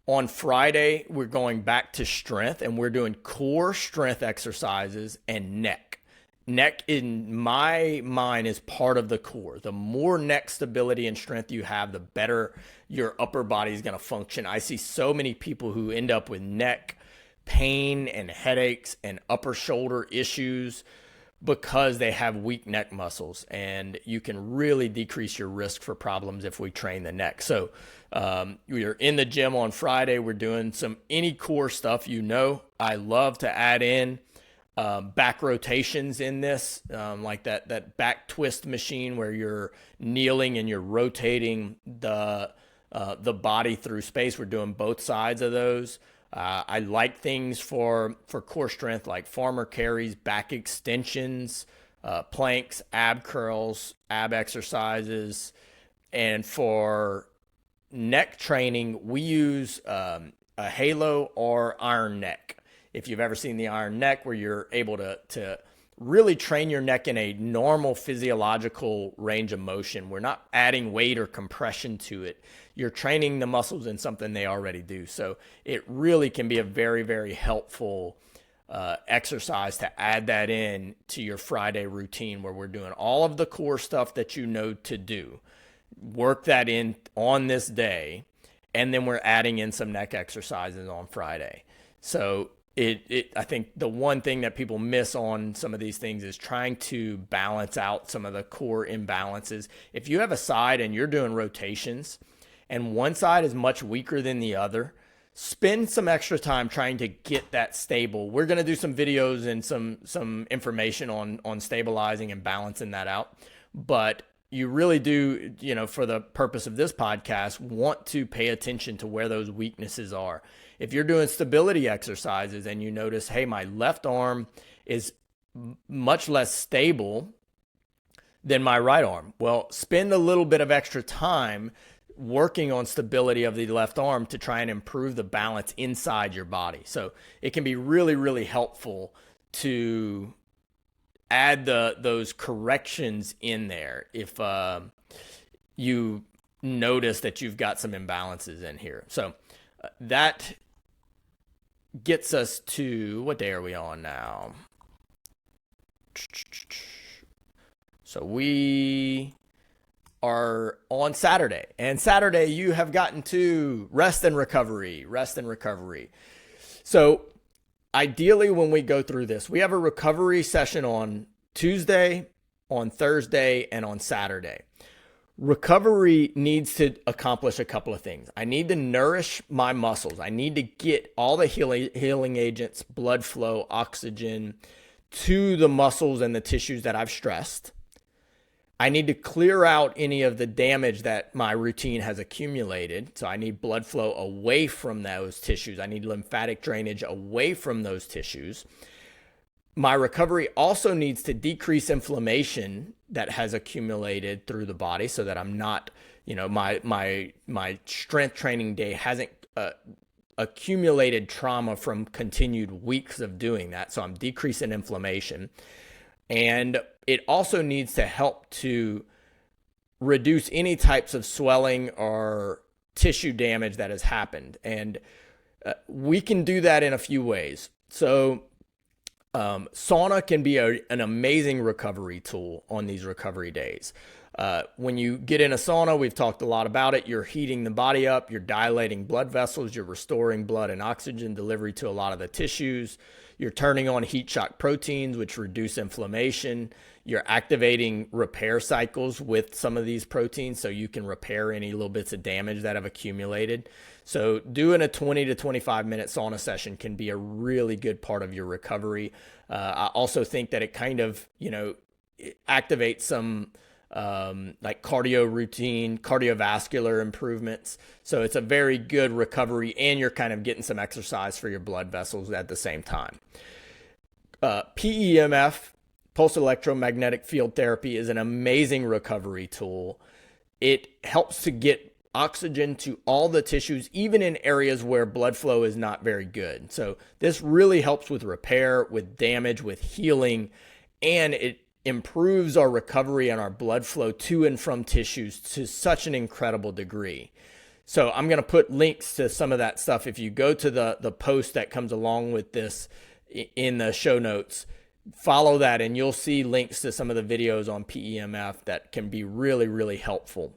On Friday, we're going back to strength, and we're doing core strength exercises and neck. Neck, in my mind, is part of the core. The more neck stability and strength you have, the better your upper body is going to function. I see so many people who end up with neck pain and headaches and upper shoulder issues because they have weak neck muscles, and you can really decrease your risk for problems if we train the neck. So we are in the gym on Friday. We're doing any core stuff. I love to add in back rotations in this, like that back twist machine where you're kneeling and you're rotating the body through space. We're doing both sides of those. I like things for core strength like farmer carries, back extensions, planks, ab curls, ab exercises. And for neck training, we use a halo or iron neck. If you've ever seen the iron neck, where you're able to really train your neck in a normal physiological range of motion. We're not adding weight or compression to it. You're training the muscles in something they already do. So it really can be a very, very helpful exercise to add that in to your Friday routine, where we're doing all of the core stuff that you know to do. Work that in on this day, and then we're adding in some neck exercises on Friday. So I think the one thing that people miss on some of these things is trying to balance out some of the core imbalances. If you have a side and you're doing rotations and one side is much weaker than the other, spend some extra time trying to get that stable. We're going to do some videos and some information on stabilizing and balancing that out. But you really do, for the purpose of this podcast, want to pay attention to where those weaknesses are. If you're doing stability exercises and you notice, hey, my left arm is much less stable than my right arm, well, spend a little bit of extra time working on stability of the left arm to try and improve the balance inside your body. So it can be really, really helpful to add those corrections in there if you notice that you've got some imbalances in here. So that gets us to, what day are we on now? So we are on Saturday, and Saturday you have gotten to rest and recovery. So ideally, when we go through this, we have a recovery session on Tuesday, on Thursday, and on Saturday. Recovery needs to accomplish a couple of things. I need to nourish my muscles. I need to get all the healing agents, blood flow, oxygen to the muscles and the tissues that I've stressed. I need to clear out any of the damage that my routine has accumulated. So I need blood flow away from those tissues. I need lymphatic drainage away from those tissues. My recovery also needs to decrease inflammation that has accumulated through the body, so that I'm not, my strength training day hasn't accumulated trauma from continued weeks of doing that. So I'm decreasing inflammation. And it also needs to help to reduce any types of swelling or tissue damage that has happened. And we can do that in a few ways. So sauna can be an amazing recovery tool on these recovery days. When you get in a sauna, we've talked a lot about it. You're heating the body up, you're dilating blood vessels, you're restoring blood and oxygen delivery to a lot of the tissues. You're turning on heat shock proteins, which reduce inflammation. You're activating repair cycles with some of these proteins so you can repair any little bits of damage that have accumulated. So doing a 20 to 25 minute sauna session can be a really good part of your recovery. I also think that it kind of, it activates some like cardio routine, cardiovascular improvements. So it's a very good recovery, and you're kind of getting some exercise for your blood vessels at the same time. PEMF, pulse electromagnetic field therapy, is an amazing recovery tool. It helps to get oxygen to all the tissues, even in areas where blood flow is not very good. So this really helps with repair, with damage, with healing, and it improves our recovery and our blood flow to and from tissues to such an incredible degree. So I'm going to put links to some of that stuff. If you go to the post that comes along with this in the show notes, follow that and you'll see links to some of the videos on PEMF that can be really, really helpful.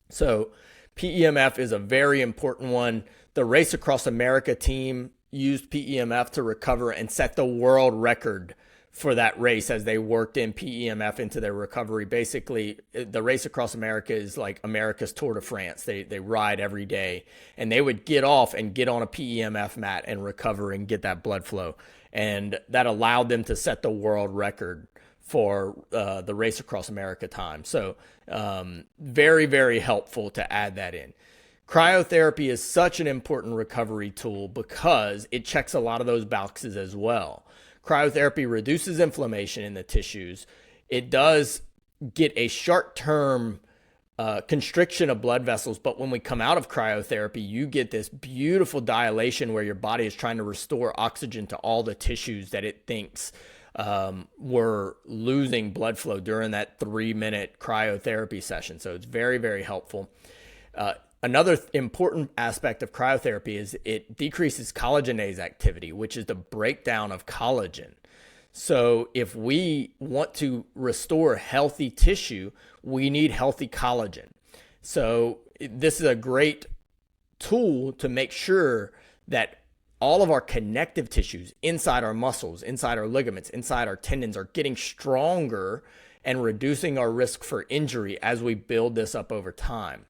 So PEMF is a very important one. The Race Across America team used PEMF to recover and set the world record for that race as they worked in PEMF into their recovery. Basically, the Race Across America is like America's Tour de France. They ride every day, and they would get off and get on a PEMF mat and recover and get that blood flow. And that allowed them to set the world record for the Race Across America time. So very, very helpful to add that in. Cryotherapy is such an important recovery tool because it checks a lot of those boxes as well. Cryotherapy reduces inflammation in the tissues. It does get a short-term constriction of blood vessels, but when we come out of cryotherapy, you get this beautiful dilation where your body is trying to restore oxygen to all the tissues that it thinks were losing blood flow during that 3-minute cryotherapy session. So it's very, very helpful. Another important aspect of cryotherapy is it decreases collagenase activity, which is the breakdown of collagen. So if we want to restore healthy tissue, we need healthy collagen. So this is a great tool to make sure that all of our connective tissues inside our muscles, inside our ligaments, inside our tendons are getting stronger and reducing our risk for injury as we build this up over time.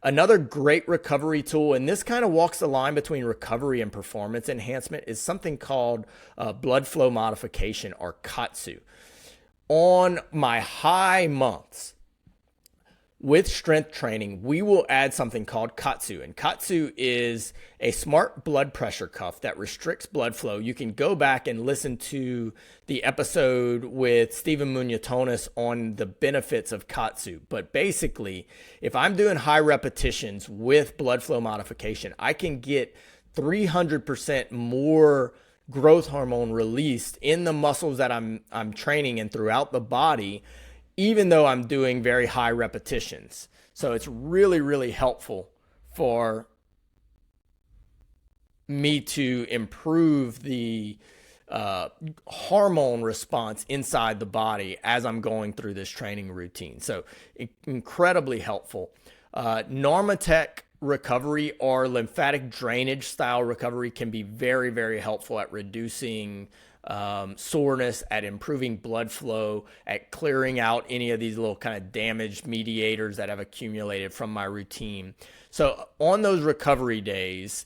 Another great recovery tool, and this kind of walks the line between recovery and performance enhancement, is something called blood flow modification, or KAATSU. On my high months with strength training, we will add something called KAATSU. And KAATSU is a smart blood pressure cuff that restricts blood flow. You can go back and listen to the episode with Stephen Muñatones on the benefits of KAATSU. But basically, if I'm doing high repetitions with blood flow modification, I can get 300% more growth hormone released in the muscles that I'm training and throughout the body, even though I'm doing very high repetitions. So it's really, really helpful for me to improve the hormone response inside the body as I'm going through this training routine. So incredibly helpful. Normatec recovery or lymphatic drainage style recovery can be very, very helpful at reducing soreness, at improving blood flow, at clearing out any of these little kind of damaged mediators that have accumulated from my routine. So on those recovery days,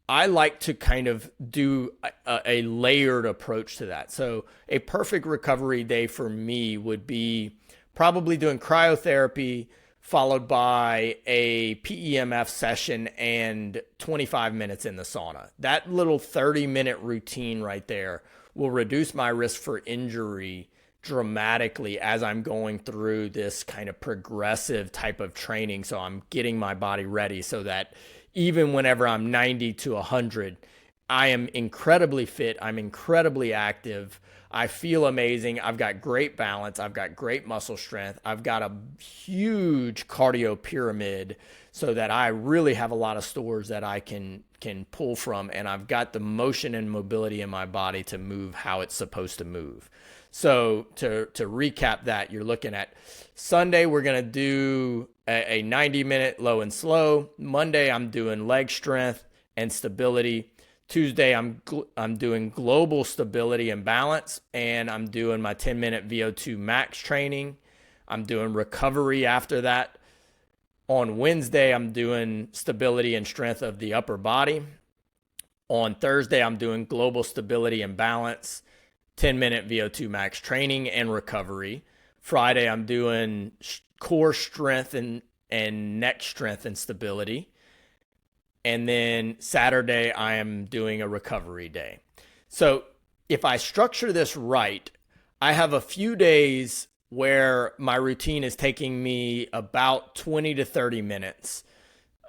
I like to kind of do a layered approach to that. So a perfect recovery day for me would be probably doing cryotherapy followed by a PEMF session and 25 minutes in the sauna. That little 30-minute routine right there will reduce my risk for injury dramatically as I'm going through this kind of progressive type of training. So I'm getting my body ready so that even whenever I'm 90 to 100, I am incredibly fit. I'm incredibly active. I feel amazing. I've got great balance. I've got great muscle strength. I've got a huge cardio pyramid so that I really have a lot of stores that I can pull from. And I've got the motion and mobility in my body to move how it's supposed to move. So to recap that, you're looking at Sunday, we're going to do a 90-minute low and slow. Monday, I'm doing leg strength and stability. Tuesday, I'm doing global stability and balance, and I'm doing my 10-minute VO2 max training. I'm doing recovery after that. On Wednesday, I'm doing stability and strength of the upper body. On Thursday, I'm doing global stability and balance, 10-minute VO2 max training and recovery. Friday, I'm doing core strength and neck strength and stability. And then Saturday, I am doing a recovery day. So if I structure this right, I have a few days where my routine is taking me about 20 to 30 minutes.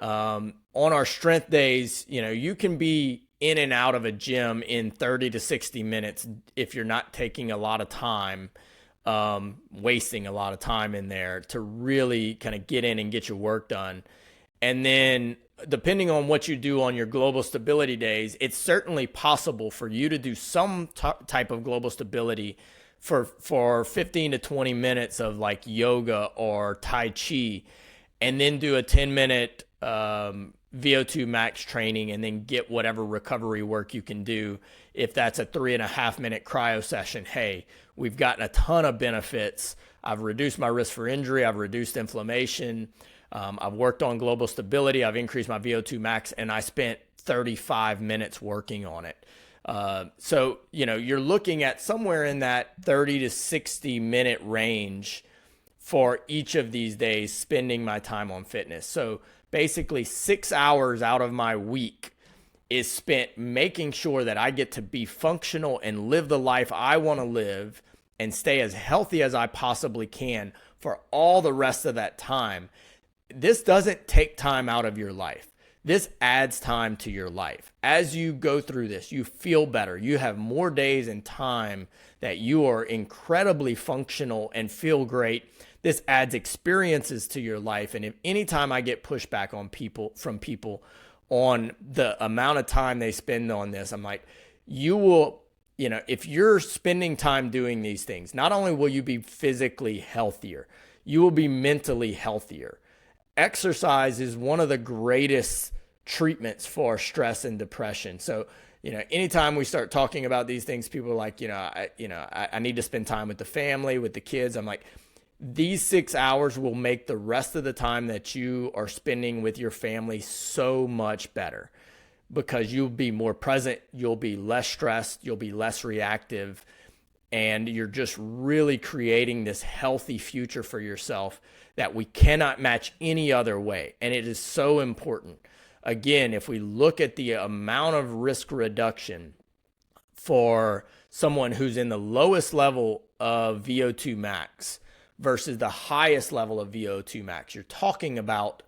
On our strength days, you can be in and out of a gym in 30 to 60 minutes if you're not taking a lot of time, wasting a lot of time in there to really kind of get in and get your work done. And then depending on what you do on your global stability days, it's certainly possible for you to do some type of global stability for 15 to 20 minutes of like yoga or Tai Chi, and then do a 10-minute VO2 max training, and then get whatever recovery work you can do. If that's a 3.5-minute cryo session, hey, we've gotten a ton of benefits. I've reduced my risk for injury. I've reduced inflammation. I've worked on global stability. I've increased my VO2 max, and I spent 35 minutes working on it. So, you're looking at somewhere in that 30 to 60 minute range for each of these days spending my time on fitness. So basically 6 hours out of my week is spent making sure that I get to be functional and live the life I want to live and stay as healthy as I possibly can for all the rest of that time. This doesn't take time out of your life. This adds time to your life. As you go through this, you feel better. You have more days and time that you are incredibly functional and feel great. This adds experiences to your life. And if anytime I get pushback from people on the amount of time they spend on this, I'm like, you will, if you're spending time doing these things, not only will you be physically healthier, you will be mentally healthier. Exercise is one of the greatest treatments for stress and depression. So, anytime we start talking about these things, people are like, I need to spend time with the family, with the kids. I'm like, these 6 hours will make the rest of the time that you are spending with your family so much better, because you'll be more present, you'll be less stressed, you'll be less reactive, and you're just really creating this healthy future for yourself that we cannot match any other way. And it is so important. Again, if we look at the amount of risk reduction for someone who's in the lowest level of VO2 max versus the highest level of VO2 max, you're talking about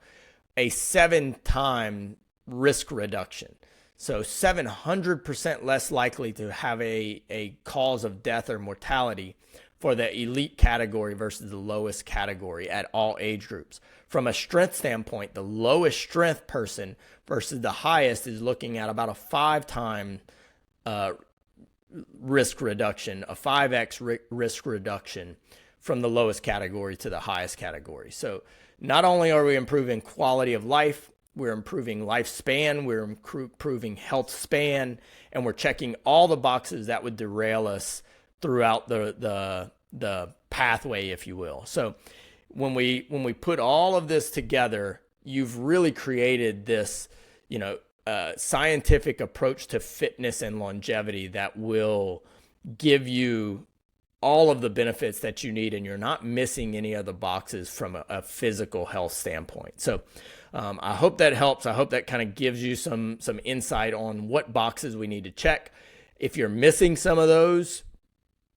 a 7-time risk reduction. So 700% less likely to have a cause of death or mortality for the elite category versus the lowest category at all age groups. From a strength standpoint, the lowest strength person versus the highest is looking at about a 5-time risk reduction, a 5x risk reduction from the lowest category to the highest category. So not only are we improving quality of life, we're improving lifespan, we're improving health span, and we're checking all the boxes that would derail us throughout the pathway, if you will. So when we put all of this together, you've really created this, scientific approach to fitness and longevity that will give you all of the benefits that you need, and you're not missing any of the boxes from a physical health standpoint. So I hope that helps. I hope that kind of gives you some insight on what boxes we need to check. If you're missing some of those,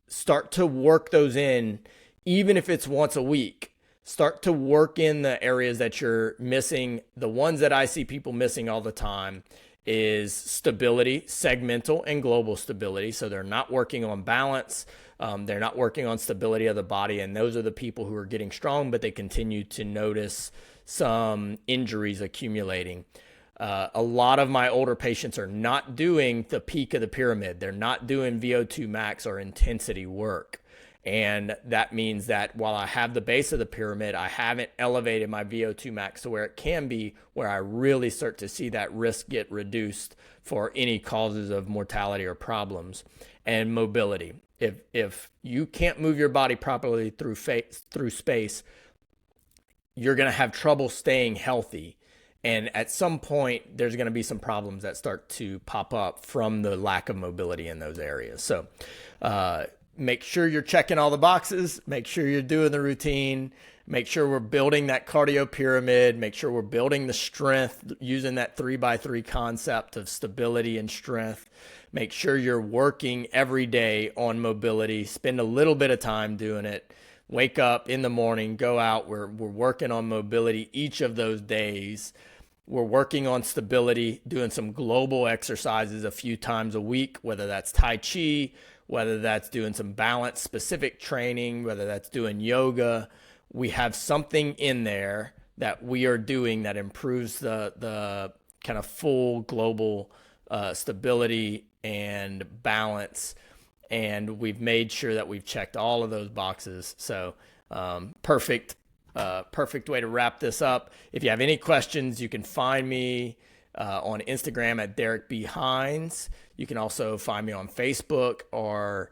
start to work those in, even if it's once a week. Start to work in the areas that you're missing. The ones that I see people missing all the time is stability, segmental and global stability. So they're not working on balance. They're not working on stability of the body. And those are the people who are getting strong, but they continue to notice some injuries accumulating. A lot of my older patients are not doing the peak of the pyramid. They're not doing VO2 max or intensity work. And that means that while I have the base of the pyramid, I haven't elevated my VO2 max to where it can be, where I really start to see that risk get reduced for any causes of mortality or problems. And mobility. If you can't move your body properly through space, you're going to have trouble staying healthy. And at some point, there's going to be some problems that start to pop up from the lack of mobility in those areas. So make sure you're checking all the boxes. Make sure you're doing the routine. Make sure we're building that cardio pyramid. Make sure we're building the strength using that 3x3 concept of stability and strength. Make sure you're working every day on mobility. Spend a little bit of time doing it. Wake up in the morning, go out. We're working on mobility each of those days. We're working on stability, doing some global exercises a few times a week, whether that's Tai Chi, whether that's doing some balance specific training, whether that's doing yoga. We have something in there that we are doing that improves the kind of full global stability and balance. And we've made sure that we've checked all of those boxes. So perfect way to wrap this up. If you have any questions, you can find me on Instagram at Derek B. Hines. You can also find me on Facebook, or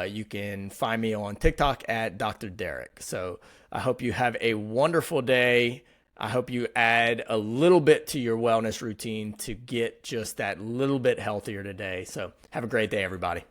you can find me on TikTok at Dr. Derek. So I hope you have a wonderful day. I hope you add a little bit to your wellness routine to get just that little bit healthier today. So have a great day, everybody.